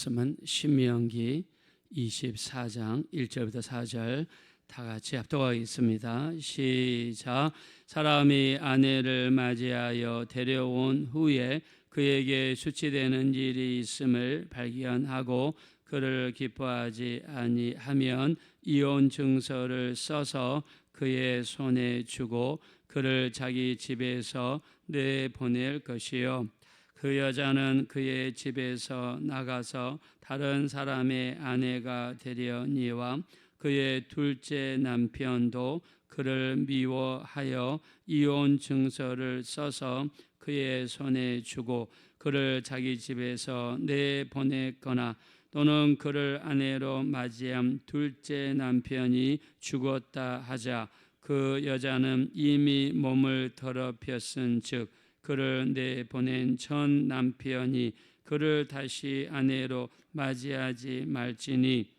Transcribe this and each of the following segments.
말씀은 신명기 24장 1절부터 4절 다 같이 합독하겠습니다. 시작. 사람이 아내를 맞이하여 데려온 후에 그에게 수치되는 일이 있음을 발견하고 그를 기뻐하지 아니하면 이혼 증서를 써서 그의 손에 주고 그를 자기 집에서 내보낼 것이요, 그 여자는 그의 집에서 나가서 다른 사람의 아내가 되려니와 그의 둘째 남편도 그를 미워하여 이혼 증서를 써서 그의 손에 주고 그를 자기 집에서 내보냈거나 또는 그를 아내로 맞이한 둘째 남편이 죽었다 하자 그 여자는 이미 몸을 더럽혔은즉 그를 내보낸 전 남편이 그를 다시 아내로 맞이하지 말지니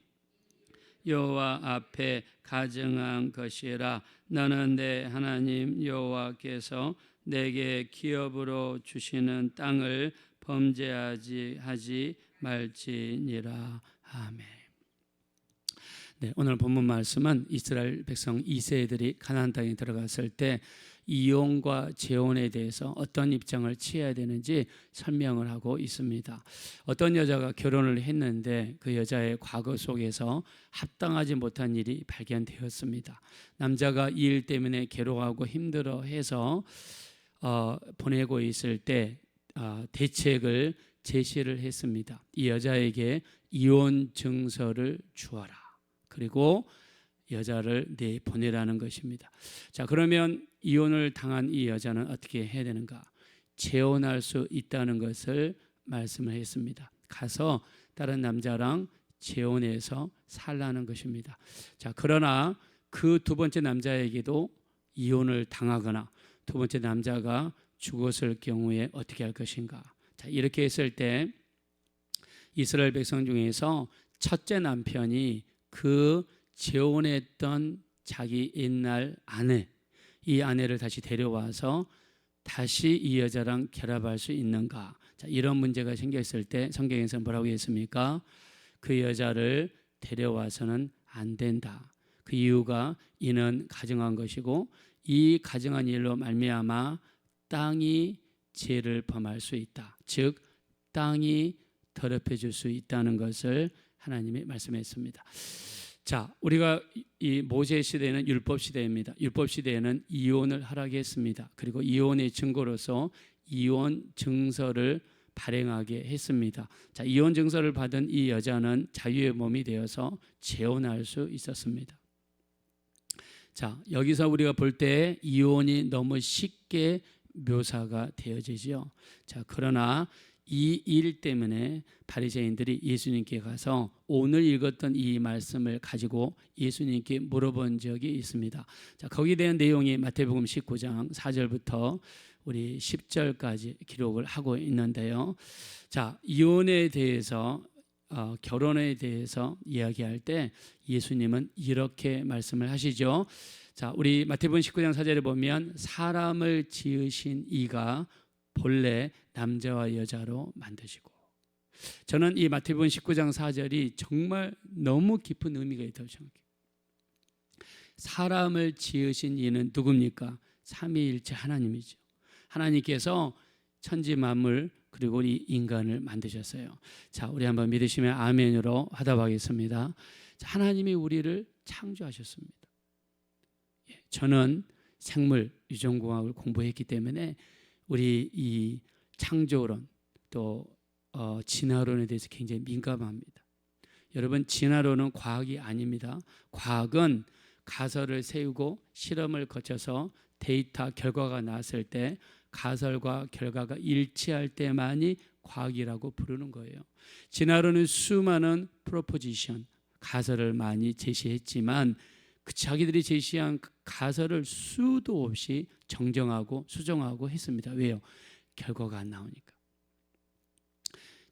여호와 앞에 가증한 것이라. 너는 내 하나님 여호와께서 내게 기업으로 주시는 땅을 범죄하지 말지니라. 아멘. 네, 오늘 본문 말씀은 이스라엘 백성 2세들이 가나안 땅에 들어갔을 때 이혼과 재혼에 대해서 어떤 입장을 취해야 되는지 설명을 하고 있습니다. 어떤 여자가 결혼을 했는데 그 여자의 과거 속에서 합당하지 못한 일이 발견되었습니다. 남자가 이 일 때문에 괴로워하고 힘들어해서 보내고 있을 때 대책을 제시를 했습니다. 이 여자에게 이혼 증서를 주어라. 그리고 여자를 내보내라는 것입니다. 자, 그러면 이혼을 당한 이 여자는 어떻게 해야 되는가? 재혼할 수 있다는 것을 말씀을 했습니다. 가서 다른 남자랑 재혼해서 살라는 것입니다. 자, 그러나 그 두 번째 남자에게도 이혼을 당하거나 두 번째 남자가 죽었을 경우에 어떻게 할 것인가? 자, 이렇게 했을 때 이스라엘 백성 중에서 첫째 남편이 그 재혼했던 자기 옛날 아내, 이 아내를 다시 데려와서 다시 이 여자랑 결합할 수 있는가? 자, 이런 문제가 생겼을 때 성경에서 뭐라고 했습니까? 그 여자를 데려와서는 안 된다. 그 이유가 이는 가증한 것이고 이 가증한 일로 말미암아 땅이 죄를 범할 수 있다. 즉 땅이 더럽혀질 수 있다는 것을 하나님이 말씀했습니다. 자, 우리가 이 모세 시대는 율법 시대입니다. 율법 시대에는 이혼을 허락했습니다. 그리고 이혼의 증거로서 이혼 증서를 발행하게 했습니다. 자, 이혼 증서를 받은 이 여자는 자유의 몸이 되어서 재혼할 수 있었습니다. 자, 여기서 우리가 볼 때 이혼이 너무 쉽게 묘사가 되어지죠. 자, 그러나 이 일 때문에 바리새인들이 예수님께 가서 오늘 읽었던 이 말씀을 가지고 예수님께 물어본 적이 있습니다. 자, 거기에 대한 내용이 마태복음 19장 4절부터 우리 10절까지 기록을 하고 있는데요. 자, 이혼에 대해서 결혼에 대해서 이야기할 때 예수님은 이렇게 말씀을 하시죠. 자, 우리 마태복음 19장 4절에 보면 사람을 지으신 이가 본래 남자와 여자로 만드시고, 저는 이 마태복음 19장 4절이 정말 너무 깊은 의미가 있다고 생각해요. 사람을 지으신 이는 누굽니까? 삼위일체 하나님이죠. 하나님께서 천지 만물 그리고 이 인간을 만드셨어요. 자, 우리 한번 믿으시면 아멘으로 화답하겠습니다. 자, 하나님이 우리를 창조하셨습니다. 저는 생물 유전공학을 공부했기 때문에 우리 이 창조론 또 진화론에 대해서 굉장히 민감합니다. 여러분, 진화론은 과학이 아닙니다. 과학은 가설을 세우고 실험을 거쳐서 데이터 결과가 나왔을 때 가설과 결과가 일치할 때만이 과학이라고 부르는 거예요. 진화론은 수많은 프로포지션, 가설을 많이 제시했지만 그 자기들이 제시한 가설을 수도 없이 정정하고 수정하고 했습니다. 왜요? 결과가 안 나오니까.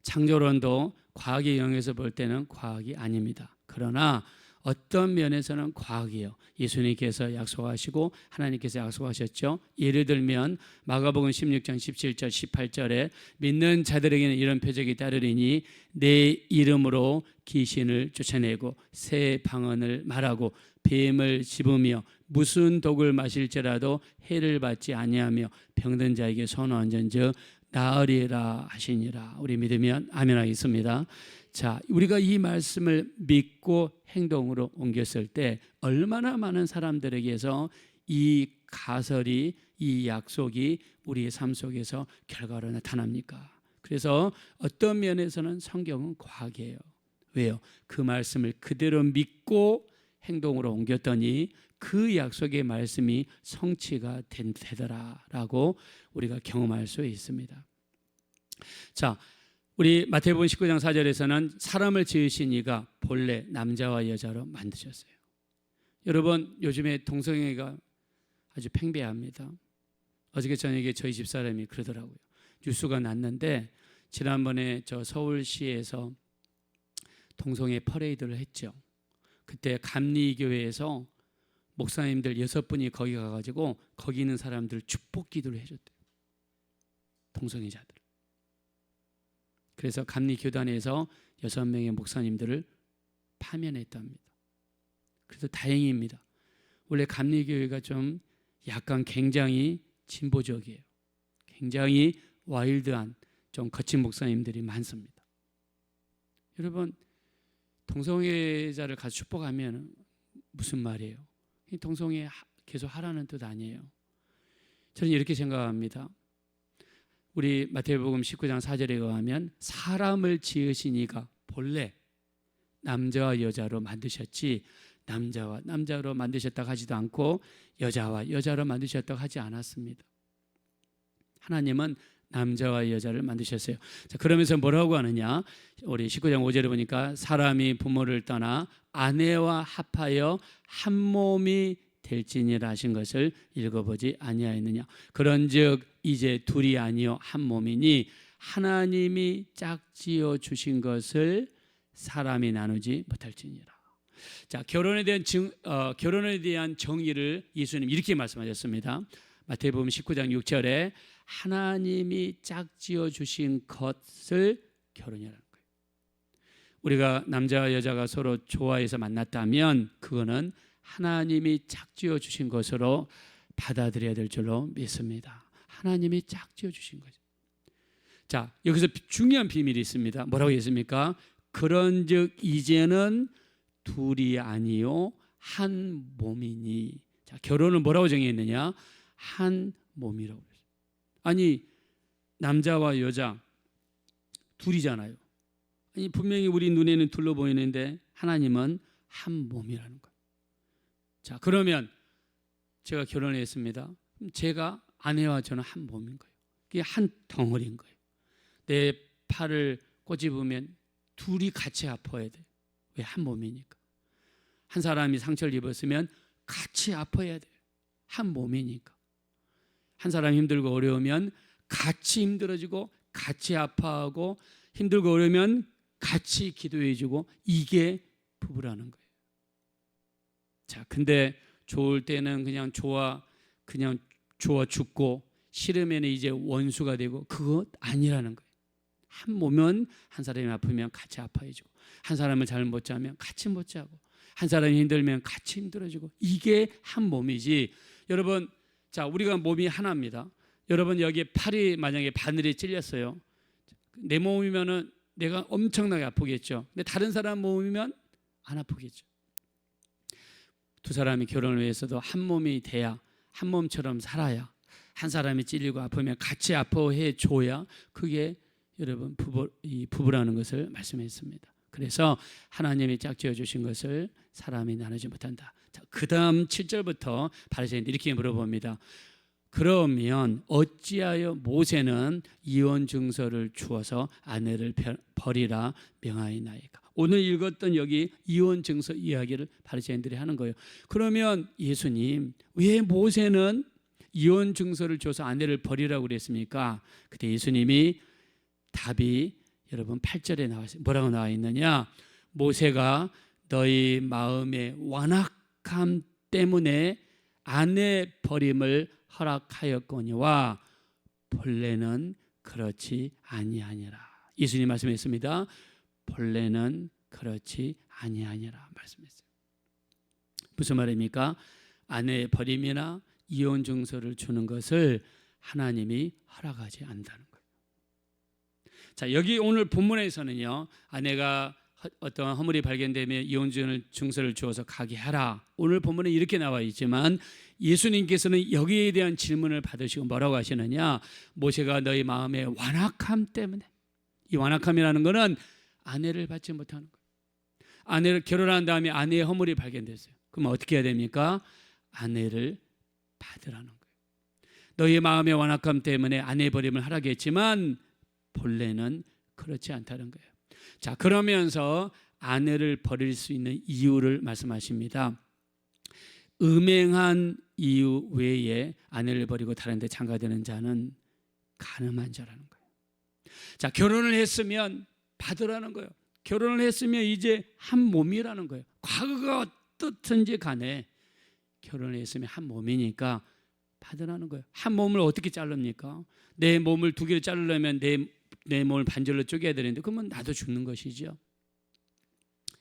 창조론도 과학의 영역에서 볼 때는 과학이 아닙니다. 그러나 어떤 면에서는 과학이에요. 예수님께서 약속하시고 하나님께서 약속하셨죠. 예를 들면 마가복음 16장 17절 18절에 믿는 자들에게는 이런 표적이 따르리니 내 이름으로 귀신을 쫓아내고 새 방언을 말하고 뱀을 집으며 무슨 독을 마실지라도 해를 받지 아니하며 병든 자에게 손을 얹은즉 나으리라 하시니라. 우리 믿으면 아멘 하겠습니다. 자, 우리가 이 말씀을 믿고 행동으로 옮겼을 때 얼마나 많은 사람들에게서 이 가설이, 이 약속이 우리의 삶 속에서 결과로 나타납니까? 그래서 어떤 면에서는 성경은 과학이에요. 왜요? 그 말씀을 그대로 믿고 행동으로 옮겼더니 그 약속의 말씀이 성취가 되더라라고 우리가 경험할 수 있습니다. 자, 우리 마태복음 19장 4절에서는 사람을 지으신 이가 본래 남자와 여자로 만드셨어요. 여러분, 요즘에 동성애가 아주 팽배합니다. 어저께 저녁에 저희 집사람이 그러더라고요. 뉴스가 났는데 지난번에 저 서울시에서 동성애 퍼레이드를 했죠. 그때 감리교회에서 목사님들 6분이 거기 가가지고 거기 있는 사람들 축복 기도를 해줬대요. 동성애자들. 그래서 감리교단에서 6명의 목사님들을 파면했답니다. 그래서 다행입니다. 원래 감리교회가 좀 약간 굉장히 진보적이에요. 굉장히 와일드한 좀 거친 목사님들이 많습니다. 여러분, 동성애자를 가서 축복하면 무슨 말이에요? 동성애 계속 하라는 뜻 아니에요. 저는 이렇게 생각합니다. 우리 마태복음 19장 4절에 의하면 사람을 지으신 이가 본래 남자와 여자로 만드셨지 남자와 남자로 만드셨다고 하지도 않고 여자와 여자로 만드셨다고 하지 않았습니다. 하나님은 남자와 여자를 만드셨어요. 자, 그러면서 뭐라고 하느냐? 우리 19장 5절에 보니까 사람이 부모를 떠나 아내와 합하여 한 몸이 될지니라 하신 것을 읽어보지 아니하였느냐. 그런즉 이제 둘이 아니요 한 몸이니 하나님이 짝지어 주신 것을 사람이 나누지 못할지니라. 자, 결혼에 대한 정의를 예수님 이렇게 말씀하셨습니다. 마태복음 19장 6절에 하나님이 짝지어 주신 것을 결혼이라는 거예요. 우리가 남자와 여자가 서로 좋아해서 만났다면 그거는 하나님이 짝지어 주신 것으로 받아들여야 될 줄로 믿습니다. 하나님이 짝지어 주신 거죠. 자, 여기서 중요한 비밀이 있습니다. 뭐라고 했습니까? 그런즉 이제는 둘이 아니요 한 몸이니. 자, 결혼을 뭐라고 정의했느냐? 한 몸이라고 했어요. 아니, 남자와 여자 둘이잖아요. 아니, 분명히 우리 눈에는 둘로 보이는데 하나님은 한 몸이라는 거예요. 자, 그러면 제가 결혼을 했습니다. 제가 아내와 저는 한 몸인 거예요. 이게 한 덩어리인 거예요. 내 팔을 꼬집으면 둘이 같이 아파야 돼요. 왜? 한 몸이니까. 한 사람이 상처를 입었으면 같이 아파야 돼요. 한 몸이니까. 한 사람이 힘들고 어려우면 같이 힘들어지고 같이 아파하고 힘들고 어려우면 같이 기도해주고 이게 부부라는 거예요. 자, 근데 좋을 때는 그냥 좋아 죽고 싫으면 이제 원수가 되고 그것 아니라는 거예요. 한 몸은 한 사람이 아프면 같이 아파해주고 한 사람을 잘 못 자면 같이 못 자고 한 사람이 힘들면 같이 힘들어지고 이게 한 몸이지. 여러분, 자, 우리가 몸이 하나입니다. 여러분, 여기 팔이 만약에 바늘에 찔렸어요. 내 몸이면은 내가 엄청나게 아프겠죠. 근데 다른 사람 몸이면 안 아프겠죠. 두 사람이 결혼을 위해서도 한 몸이 돼야 한 몸처럼 살아야 한 사람이 찔리고 아프면 같이 아파해 줘야 그게 여러분 부부라는 것을 말씀했습니다. 그래서 하나님이 짝지어 주신 것을 사람이 나누지 못한다. 자, 그다음 7절부터 바리새인들이 이렇게 물어봅니다. 그러면 어찌하여 모세는 이혼 증서를 주어서 아내를 버리라 명하였나이까? 오늘 읽었던 여기 이혼 증서 이야기를 바리새인들이 하는 거예요. 그러면 예수님, 왜 모세는 이혼 증서를 줘서 아내를 버리라고 그랬습니까? 그때 예수님이 답이 여러분 8절에 나와 있어요. 뭐라고 나와 있느냐? 모세가 너희 마음의 완악함 때문에 아내 버림을 허락하였거니와 본래는 그렇지 아니하니라. 예수님 말씀했습니다. 본래는 그렇지 아니하니라 말씀했어요. 무슨 말입니까? 아내 버림이나 이혼 증서를 주는 것을 하나님이 허락하지 않는다는 거예요. 자, 여기 오늘 본문에서는요, 아내가 어떤 허물이 발견되면 이혼 증서를 주어서 가게 하라. 오늘 본문에 이렇게 나와 있지만 예수님께서는 여기에 대한 질문을 받으시고 뭐라고 하시느냐? 모세가 너희 마음의 완악함 때문에, 이 완악함이라는 것은 아내를 받지 못하는 거예요. 아내를 결혼한 다음에 아내의 허물이 발견됐어요. 그럼 어떻게 해야 됩니까? 아내를 받으라는 거예요. 너희 마음의 완악함 때문에 아내 버림을 하라겠지만 본래는 그렇지 않다는 거예요. 자, 그러면서 아내를 버릴 수 있는 이유를 말씀하십니다. 음행한 이유 외에 아내를 버리고 다른 데 장가드는 자는 간음한 자라는 거예요. 자, 결혼을 했으면 받으라는 거예요. 결혼을 했으면 이제 한 몸이라는 거예요. 과거가 어떻든지 간에 결혼을 했으면 한 몸이니까 받으라는 거예요. 한 몸을 어떻게 자릅니까? 내 몸을 두 개로 자르려면 내 몸을 반절로 쪼개야 되는데 그러면 나도 죽는 것이죠.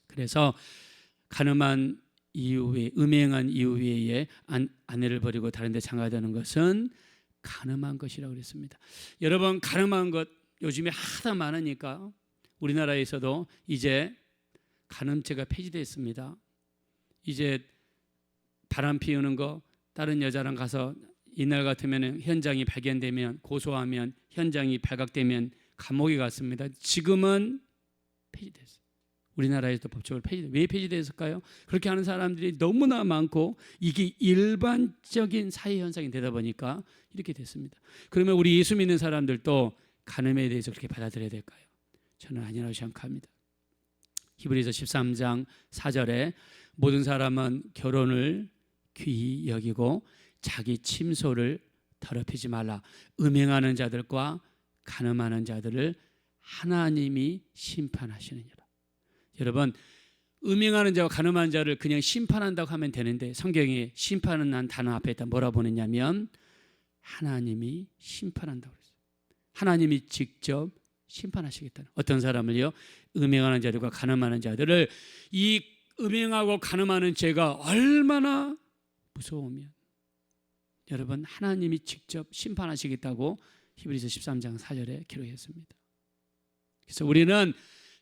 그래서 간음한 이후에, 음행한 이후에 아내를 버리고 다른 데 장가드는 것은 간음한 것이라고 그랬습니다. 여러분, 간음한 것 요즘에 하다 많으니까 우리나라에서도 이제 간음죄가 폐지됐습니다. 이제 바람 피우는 거, 다른 여자랑 가서 이날 같으면 현장이 발견되면, 고소하면, 현장이 발각되면 감옥에 갔습니다. 지금은 폐지됐어요. 우리나라에서도 법적으로 폐지됐어요. 왜 폐지됐을까요? 그렇게 하는 사람들이 너무나 많고 이게 일반적인 사회 현상이 되다 보니까 이렇게 됐습니다. 그러면 우리 예수 믿는 사람들도 간음에 대해서 그렇게 받아들여야 될까요? 저는 아니라고 생각합니다. 히브리서 13장 4절에 모든 사람은 결혼을 귀히 여기고 자기 침소를 더럽히지 말라. 음행하는 자들과 간음하는 자들을 하나님이 심판하시느니라. 여러분, 음행하는 자와 간음하는 자를 그냥 심판한다고 하면 되는데 성경에 심판은 단어 앞에다 뭐라 보느냐면 하나님이 심판한다고 그랬어요. 하나님이 직접 심판하시겠다는. 어떤 사람을요? 음행하는 자들과 간음하는 자들을, 이 음행하고 간음하는 죄가 얼마나 무서우면 여러분, 하나님이 직접 심판하시겠다고 히브리서 13장 4절에 기록했습니다. 그래서 우리는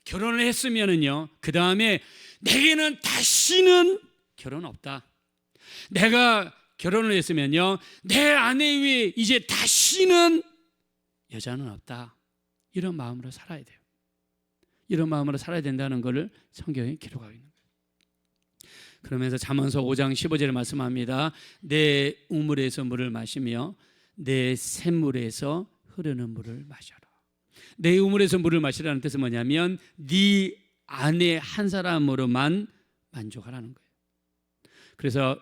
결혼을 했으면은요, 그 다음에 내게는 다시는 결혼 없다. 내가 결혼을 했으면요, 내 아내 위에 이제 다시는 여자는 없다. 이런 마음으로 살아야 돼요. 이런 마음으로 살아야 된다는 것을 성경에 기록하고 있는 거예요. 그러면서 잠언서 5장 15절에 말씀합니다. 내 우물에서 물을 마시며 내 샘물에서 흐르는 물을 마셔라. 내 우물에서 물을 마시라는 뜻은 뭐냐면 네 아내 한 사람으로만 만족하라는 거예요. 그래서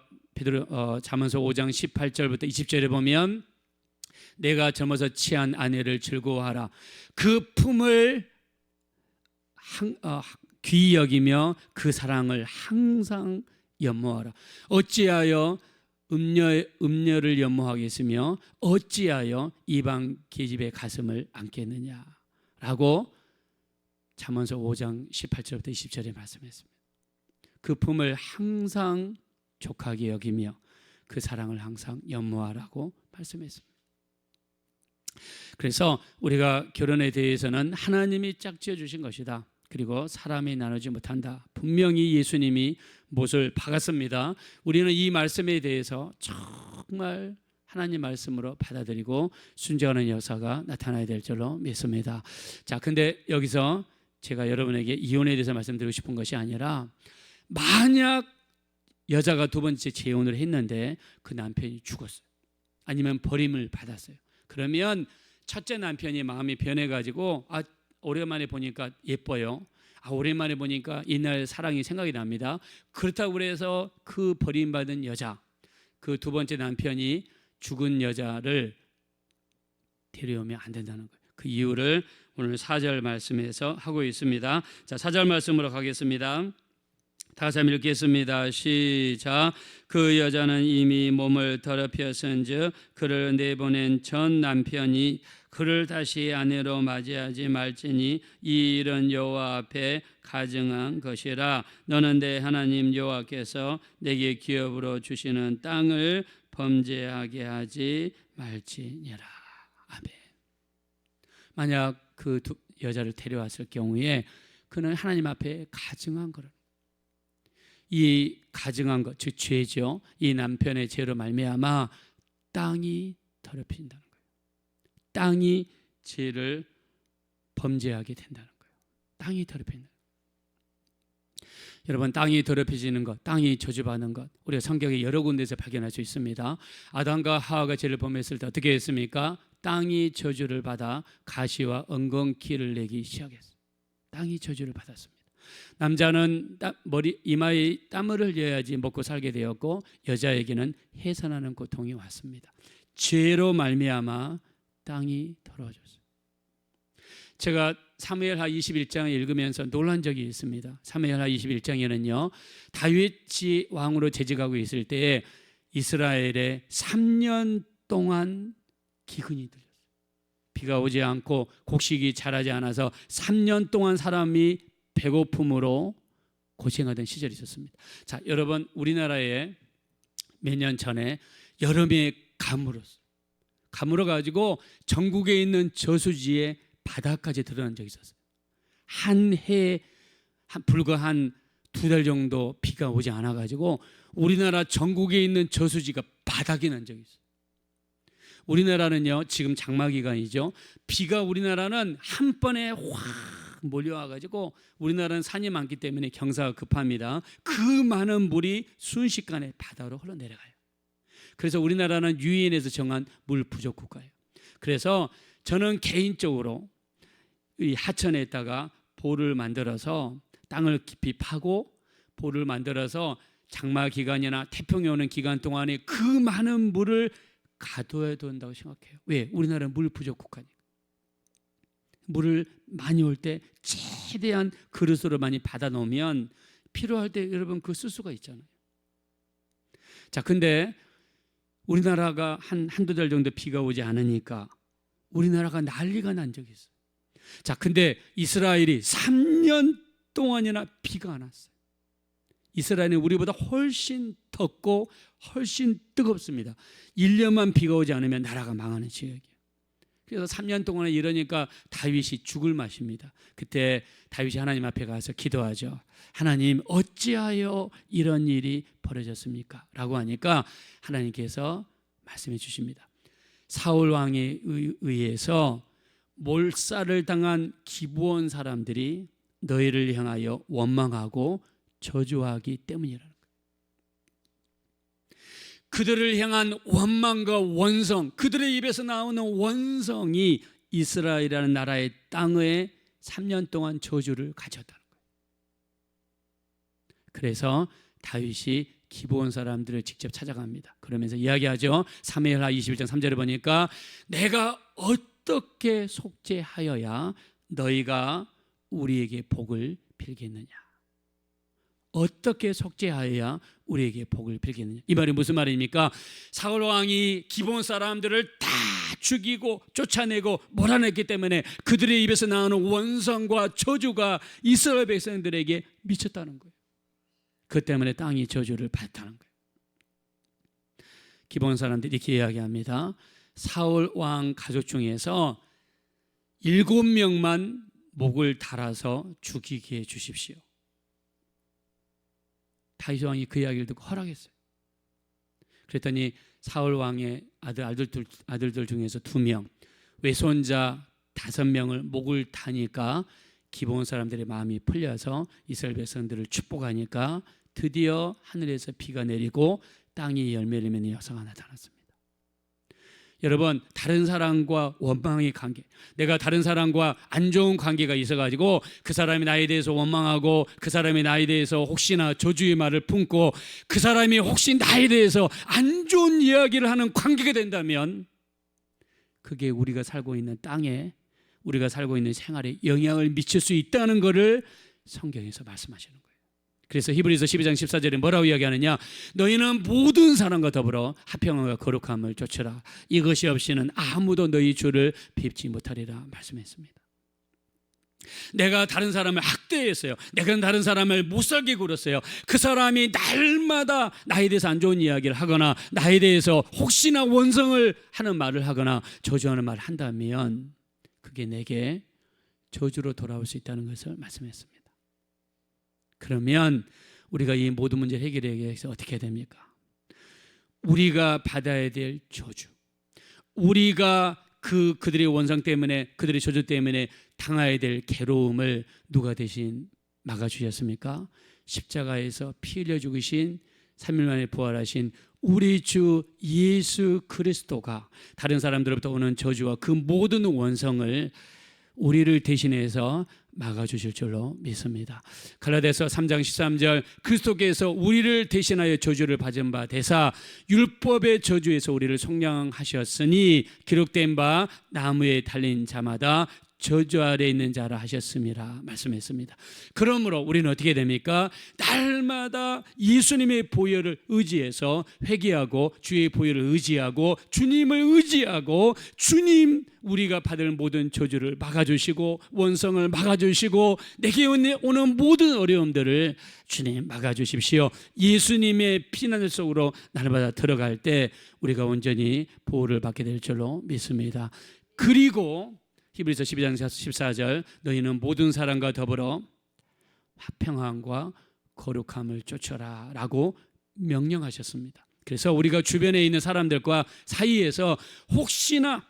잠언서 5장 18절부터 20절에 보면 내가 젊어서 취한 아내를 즐거워하라. 그 품을 귀히 여기며 그 사랑을 항상 연모하라. 어찌하여 음녀를 연모하겠으며 어찌하여 이방 계집의 가슴을 안겠느냐라고 잠언서 5장 18절부터 20절에 말씀했습니다. 그 품을 항상 족하게 여기며 그 사랑을 항상 연모하라고 말씀했습니다. 그래서 우리가 결혼에 대해서는 하나님이 짝지어 주신 것이다. 그리고 사람이 나누지 못한다. 분명히 예수님이 못을 박았습니다. 우리는 이 말씀에 대해서 정말 하나님 말씀으로 받아들이고 순종하는 역사가 나타나야 될 줄로 믿습니다. 자, 근데 여기서 제가 여러분에게 이혼에 대해서 말씀드리고 싶은 것이 아니라, 만약 여자가 두 번째 재혼을 했는데 그 남편이 죽었어요. 아니면 버림을 받았어요. 그러면 첫째 남편이 마음이 변해가지고 오랜만에 보니까 예뻐요. 오랜만에 보니까 옛날 사랑이 생각이 납니다. 그렇다고 해서 그 버림받은 여자, 그 두 번째 남편이 죽은 여자를 데려오면 안 된다는 거예요. 그 이유를 오늘 4절 말씀에서 하고 있습니다. 자, 4절 말씀으로 가겠습니다. 다시 한번 읽겠습니다. 시작. 그 여자는 이미 몸을 더럽혔은즉 그를 내보낸 전 남편이 그를 다시 아내로 맞이하지 말지니 이 일은 여호와 앞에 가증한 것이라. 너는 내 하나님 여호와께서 내게 기업으로 주시는 땅을 범죄하게 하지 말지니라. 아멘. 만약 그 여자를 데려왔을 경우에 그는 하나님 앞에 가증한 거를, 이 가증한 것, 즉 죄죠. 이 남편의 죄로 말미암아 땅이 더럽힌다는 거예요. 땅이 죄를 범죄하게 된다는 거예요. 땅이 더럽힌다. 여러분, 땅이 더럽혀지는 것, 땅이 저주받는 것, 우리가 성경에 여러 군데에서 발견할 수 있습니다. 아담과 하와가 죄를 범했을 때 어떻게 했습니까? 땅이 저주를 받아 가시와 엉겅퀴를 내기 시작했어요. 땅이 저주를 받았습니다. 남자는 이마에 땀을 흘려야지 먹고 살게 되었고, 여자에게는 해산하는 고통이 왔습니다. 죄로 말미암아 땅이 더러워졌어요. 제가 사무엘하 21장을 읽으면서 놀란 적이 있습니다. 사무엘하 21장에는요, 다윗이 왕으로 재직하고 있을 때에 이스라엘에 3년 동안 기근이 들렸어요. 비가 오지 않고 곡식이 자라지 않아서 3년 동안 사람이 배고픔으로 고생하던 시절이 있었습니다. 자, 여러분, 우리나라에 몇 년 전에 여름에 가물어 가지고 전국에 있는 저수지에 바다까지 드러난 적이 있었어요. 한 해 불과 한 2달 정도 비가 오지 않아 가지고 우리나라 전국에 있는 저수지가 바닥이 난 적이 있어요. 우리나라는요, 지금 장마 기간이죠. 비가 우리나라는 한 번에 확 몰려와 가지고, 우리나라는 산이 많기 때문에 경사가 급합니다. 그 많은 물이 순식간에 바다로 흘러내려가요. 그래서 우리나라는 유엔에서 정한 물 부족 국가예요. 그래서 저는 개인적으로 이 하천에다가 볼을 만들어서 땅을 깊이 파고 볼을 만들어서 장마 기간이나 태풍이 오는 기간 동안에 그 많은 물을 가둬야 된다고 생각해요. 왜? 우리나라는 물 부족 국가니까. 물을 많이 올 때 최대한 그릇으로 많이 받아 놓으면 필요할 때 여러분 그거 쓸 수가 있잖아요. 자, 근데 우리나라가 한두 달 정도 비가 오지 않으니까 우리나라가 난리가 난 적이 있어요. 자, 근데 이스라엘이 3년 동안이나 비가 안 왔어요. 이스라엘은 우리보다 훨씬 덥고 훨씬 뜨겁습니다. 1년만 비가 오지 않으면 나라가 망하는 지역이에요. 그래서 3년 동안에 이러니까 다윗이 죽을 맛입니다. 그때 다윗이 하나님 앞에 가서 기도하죠. 하나님, 어찌하여 이런 일이 벌어졌습니까? 라고 하니까 하나님께서 말씀해 주십니다. 사울 왕에 의해서 몰살을 당한 기브온 사람들이 너희를 향하여 원망하고 저주하기 때문이라는 거예요. 그들을 향한 원망과 원성, 그들의 입에서 나오는 원성이 이스라엘이라는 나라의 땅에 3년 동안 저주를 가졌다는 거예요. 그래서 다윗이 기브온 사람들을 직접 찾아갑니다. 그러면서 이야기하죠. 사무엘하 21장 3절에 보니까 내가 어떻게 속죄하여야 너희가 우리에게 복을 빌겠느냐? 어떻게 속죄하여야 우리에게 복을 빌겠느냐? 이 말이 무슨 말입니까? 사울 왕이 기브온 사람들을 다 죽이고 쫓아내고 몰아냈기 때문에 그들의 입에서 나오는 원성과 저주가 이스라엘 백성들에게 미쳤다는 거예요. 그 때문에 땅이 저주를 받았다는 거예요. 기브온 사람들이 이렇게 이야기합니다. 사울 왕 가족 중에서 7명만 목을 달아서 죽이게 해 주십시오. 다윗 왕이 그 이야기를 듣고 허락했어요. 그랬더니 사울 왕의 아들들 중에서 2명, 외손자 5명을 목을 타니까 기브온 사람들의 마음이 풀려서 이스라엘 백성들을 축복하니까 드디어 하늘에서 비가 내리고 땅이 열매를 맺는 역사가 나타났습니다. 여러분, 다른 사람과 원망의 관계, 내가 다른 사람과 안 좋은 관계가 있어가지고 그 사람이 나에 대해서 원망하고 그 사람이 나에 대해서 혹시나 저주의 말을 품고 그 사람이 혹시 나에 대해서 안 좋은 이야기를 하는 관계가 된다면 그게 우리가 살고 있는 땅에, 우리가 살고 있는 생활에 영향을 미칠 수 있다는 것을 성경에서 말씀하시는 거예요. 그래서 히브리서 12장 14절에 뭐라고 이야기하느냐? 너희는 모든 사람과 더불어 화평함과 거룩함을 좇으라. 이것이 없이는 아무도 너희 주를 뵙지 못하리라 말씀했습니다. 내가 다른 사람을 학대했어요. 내가 다른 사람을 못살게 굴었어요. 그 사람이 날마다 나에 대해서 안 좋은 이야기를 하거나 나에 대해서 혹시나 원성을 하는 말을 하거나 저주하는 말을 한다면 그게 내게 저주로 돌아올 수 있다는 것을 말씀했습니다. 그러면 우리가 이 모든 문제를 해결하기 위해서 어떻게 해야 됩니까? 우리가 받아야 될 저주, 우리가 그들의 원상 때문에, 그들의 저주 때문에 당해야 될 괴로움을 누가 대신 막아주셨습니까? 십자가에서 피 흘려 죽으신 3일 만에 부활하신 우리 주 예수 그리스도가 다른 사람들로부터 오는 저주와 그 모든 원성을 우리를 대신해서 막아주실 줄로 믿습니다. 갈라디아서 3장 13절 그리스도께서 우리를 대신하여 저주를 받은 바 되사 율법의 저주에서 우리를 속량하셨으니 기록된 바 나무에 달린 자마다 저주 아래 있는 자라 하셨음이라 말씀했습니다. 그러므로 우리는 어떻게 됩니까? 날마다 예수님의 보혈을 의지해서 회개하고 주의 보혈을 의지하고 주님을 의지하고 주님 우리가 받을 모든 저주를 막아주시고 원성을 막아주시고 내게 오는 모든 어려움들을 주님 막아주십시오. 예수님의 피난을 속으로 날마다 들어갈 때 우리가 온전히 보호를 받게 될 줄로 믿습니다. 그리고 히브리서 12장 14절 너희는 모든 사람과 더불어 화평함과 거룩함을 쫓아라 라고 명령하셨습니다. 그래서 우리가 주변에 있는 사람들과 사이에서 혹시나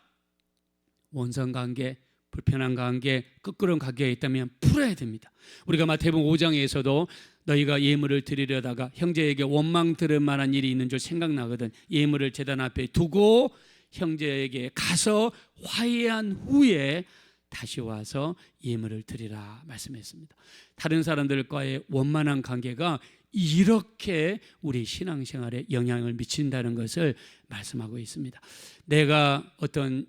원성관계, 불편한 관계, 끄끄러운 관계가 있다면 풀어야 됩니다. 우리가 마태복음 5장에서도 너희가 예물을 드리려다가 형제에게 원망 들을 만한 일이 있는 줄 생각나거든 예물을 제단 앞에 두고 형제에게 가서 화해한 후에 다시 와서 예물을 드리라 말씀했습니다. 다른 사람들과의 원만한 관계가 이렇게 우리 신앙생활에 영향을 미친다는 것을 말씀하고 있습니다. 내가 어떤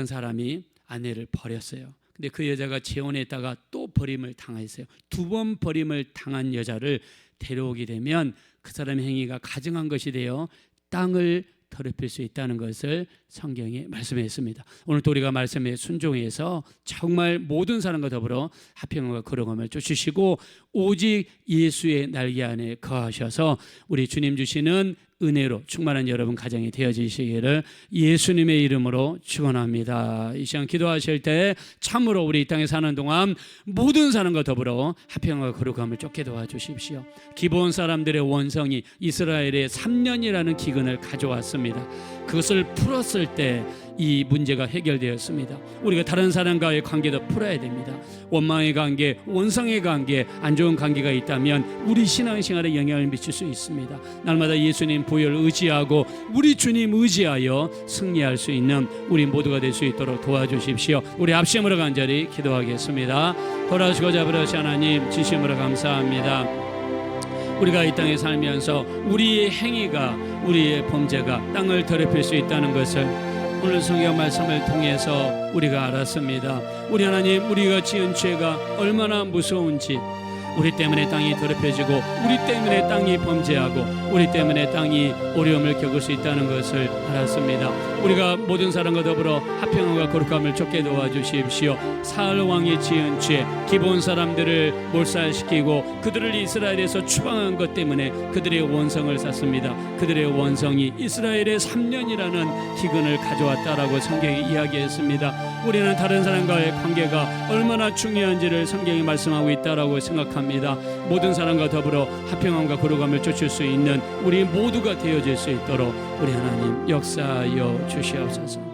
사람이 아내를 버렸어요. 근데 그 여자가 재혼했다가 또 버림을 당했어요. 2번 버림을 당한 여자를 데려오게 되면 그 사람의 행위가 가증한 것이 되어 땅을 더럽힐 수 있다는 것을 성경에 말씀했습니다. 오늘 또 우리가 말씀에 순종해서 정말 모든 사람과 더불어 화평함과 거룩함을 쫓으시고 오직 예수의 날개 안에 거하셔서 우리 주님 주시는 은혜로 충만한 여러분 가정이 되어지시기를 예수님의 이름으로 축원합니다. 이 시간 기도하실 때 참으로 우리 이 땅에 사는 동안 모든 사람과 더불어 화평과 거룩함을 쫓게 도와주십시오. 기브온 사람들의 원성이 이스라엘의 3년이라는 기근을 가져왔습니다. 그것을 풀었을 때 이 문제가 해결되었습니다. 우리가 다른 사람과의 관계도 풀어야 됩니다. 원망의 관계, 원성의 관계, 안 좋은 관계가 있다면 우리 신앙생활에 영향을 미칠 수 있습니다. 날마다 예수님 보혈을 의지하고 우리 주님 의지하여 승리할 수 있는 우리 모두가 될 수 있도록 도와주십시오. 우리 합심으로 간절히 기도하겠습니다. 돌아오시고자 버려시 하나님 진심으로 감사합니다. 우리가 이 땅에 살면서 우리의 행위가 우리의 범죄가 땅을 더럽힐 수 있다는 것을 오늘 성경 말씀을 통해서 우리가 알았습니다. 우리 하나님 우리가 지은 죄가 얼마나 무서운지 우리 때문에 땅이 더럽혀지고 우리 때문에 땅이 범죄하고 우리 때문에 땅이 어려움을 겪을 수 있다는 것을 알았습니다. 우리가 모든 사람과 더불어 화평함과 거룩함을 쫓게 도와주십시오. 사울 왕이 지은 죄, 기브온 사람들을 몰살시키고 그들을 이스라엘에서 추방한 것 때문에 그들의 원성을 샀습니다. 그들의 원성이 이스라엘의 3년이라는 기근을 가져왔다라고 성경이 이야기했습니다. 우리는 다른 사람과의 관계가 얼마나 중요한지를 성경이 말씀하고 있다라고 생각합니다. 모든 사람과 더불어 화평함과 거룩함을 쫓을 수 있는 우리 모두가 되어질 수 있도록 우리 하나님 역사하여 주시옵소서.